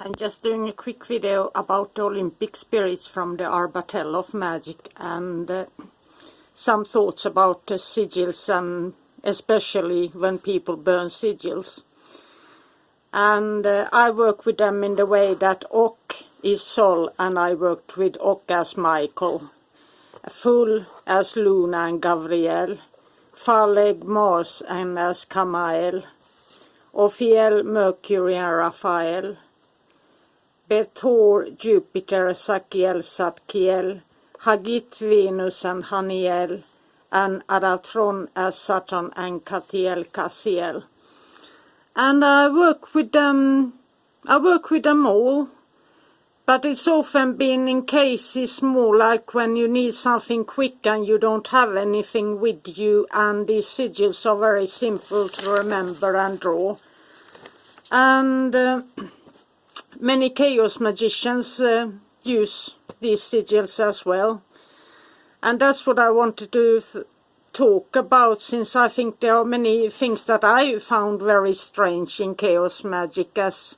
I'm just doing a quick video about the Olympic spirits from the Arbatel of Magick and some thoughts about the sigils, and especially when people burn sigils. And I work with them in the way that Ok is Sol and I worked with Ok as Michael, Full as Luna and Gabriel, Phaleg Mars and as Kamael, Ophiel Mercury and Raphael, Bethor Jupiter, Sakiel, Satkiel, Hagit Venus and Haniel, and Adatron as Saturn and Katiel, Cassiel. And I work with them all, but it's often been in cases more like when you need something quick and you don't have anything with you, and these sigils are very simple to remember and draw. And many chaos magicians use these sigils as well, and that's what I wanted to talk about, since I think there are many things that I found very strange in chaos magic, as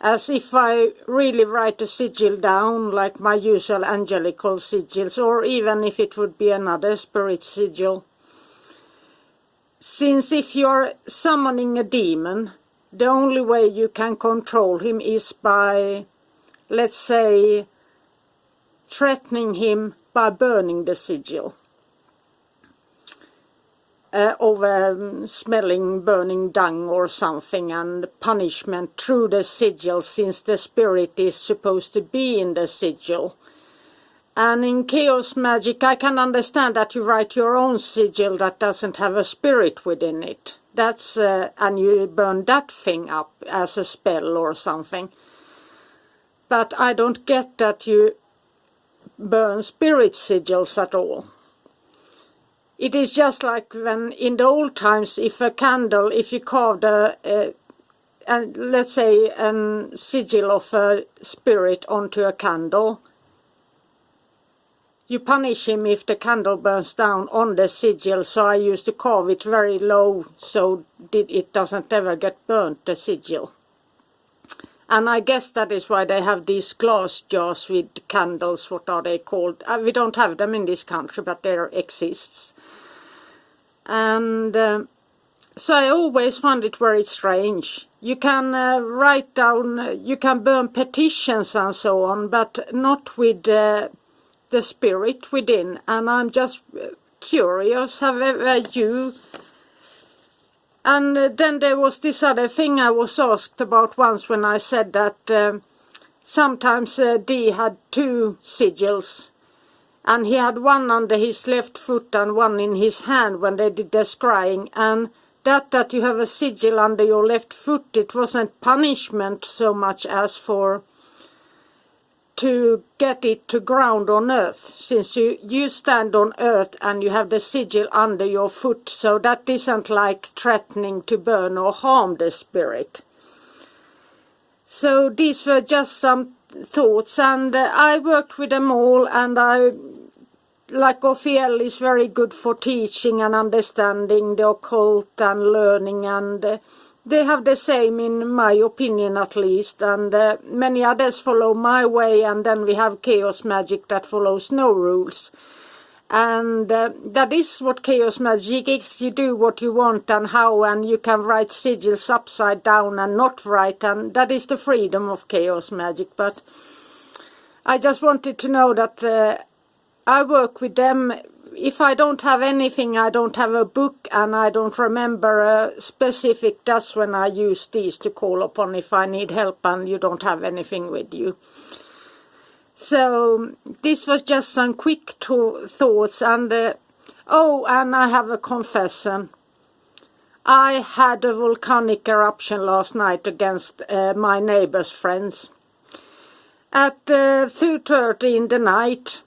if I really write a sigil down like my usual angelical sigils, or even if it would be another spirit sigil. Since if you're summoning a demon, the only way you can control him is by, let's say, threatening him by burning the sigil. Over smelling burning dung or something, and punishment through the sigil, since the spirit is supposed to be in the sigil. And in chaos magic I can understand that you write your own sigil that doesn't have a spirit within it. That's and you burn that thing up as a spell or something. But I don't get that you burn spirit sigils at all. It is just like when in the old times, if you carved let's say a sigil of a spirit onto a candle, you punish him if the candle burns down on the sigil. So I used to carve it very low so it doesn't ever get burnt, the sigil. And I guess that is why they have these glass jars with candles. What are they called? We don't have them in this country, but there exists. And so I always found it very strange. You can write down, you can burn petitions and so on, but not with the spirit within. And I'm just curious, have ever you... And then there was this other thing I was asked about once when I said that sometimes Dee had two sigils. And he had one under his left foot and one in his hand when they did the scrying. And that you have a sigil under your left foot, it wasn't punishment so much as to get it to ground on earth. Since you stand on earth and you have the sigil under your foot, so that isn't like threatening to burn or harm the spirit. So these were just some thoughts, and I worked with them all, and like Ophiel is very good for teaching and understanding the occult and learning, and they have the same, in my opinion at least, and many others follow my way, and then we have chaos magic that follows no rules. And that is what chaos magic is. You do what you want and how, and you can write sigils upside down and not write, and that is the freedom of chaos magic. But I just wanted to know that I work with them. If I don't have anything, I don't have a book, and I don't remember a specific, that's when I use these to call upon if I need help and you don't have anything with you. So this was just some quick thoughts, and and I have a confession. I had a volcanic eruption last night against my neighbor's friends. At 2:30 in the night,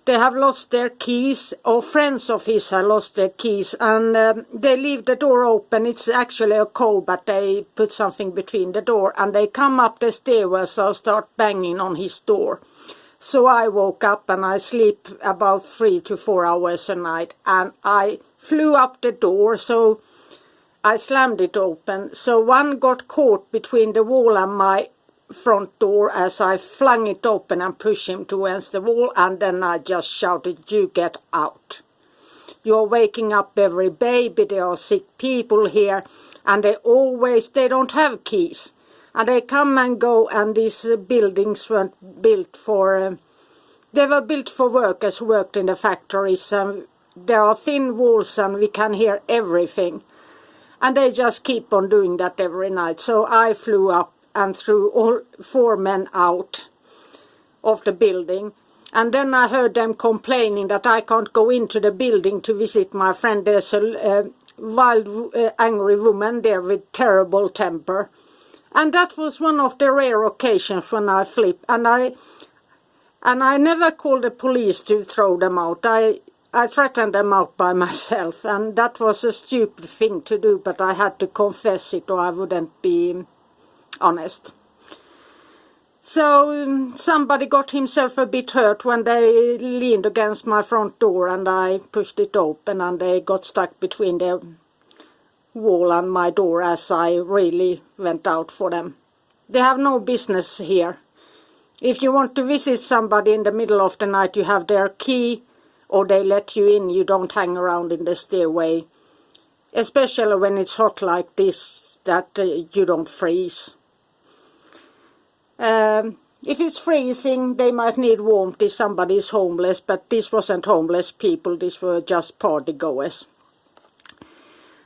they have lost their keys, or friends of his have lost their keys, and they leave the door open. It's actually a code, but they put something between the door, and they come up the stairwell, so start banging on his door. So I woke up, and I sleep about 3 to 4 hours a night, and I flew up the door, so I slammed it open. So one got caught between the wall and my front door as I flung it open and pushed him towards the wall, and then I just shouted, "You get out. You're waking up every baby, there are sick people here, and they don't have keys. And they come and go, and these buildings weren't built for, they were built for workers who worked in the factories. There are thin walls and we can hear everything." And they just keep on doing that every night. So I flew up and threw all 4 men out of the building. And then I heard them complaining that I can't go into the building to visit my friend. There's a wild, angry woman there with terrible temper. And that was one of the rare occasions when I flipped. And I never called the police to throw them out. I threatened them out by myself, and that was a stupid thing to do, but I had to confess it or I wouldn't be honest. So somebody got himself a bit hurt when they leaned against my front door and I pushed it open, and they got stuck between the wall and my door as I really went out for them. They have no business here. If you want to visit somebody in the middle of the night, you have their key, or they let you in. You don't hang around in the stairway, especially when it's hot like this, that you don't freeze. If it's freezing, they might need warmth if somebody is homeless, but this wasn't homeless people, these were just party goers.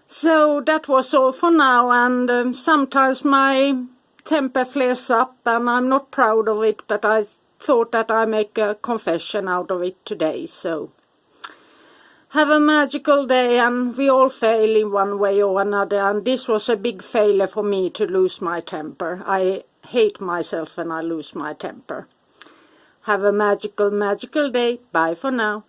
So that was all for now, and sometimes my temper flares up and I'm not proud of it, but I thought that I make a confession out of it today. So have a magical day, and we all fail in one way or another, and this was a big failure for me to lose my temper. I hate myself when I lose my temper. Have a magical day. Bye for now.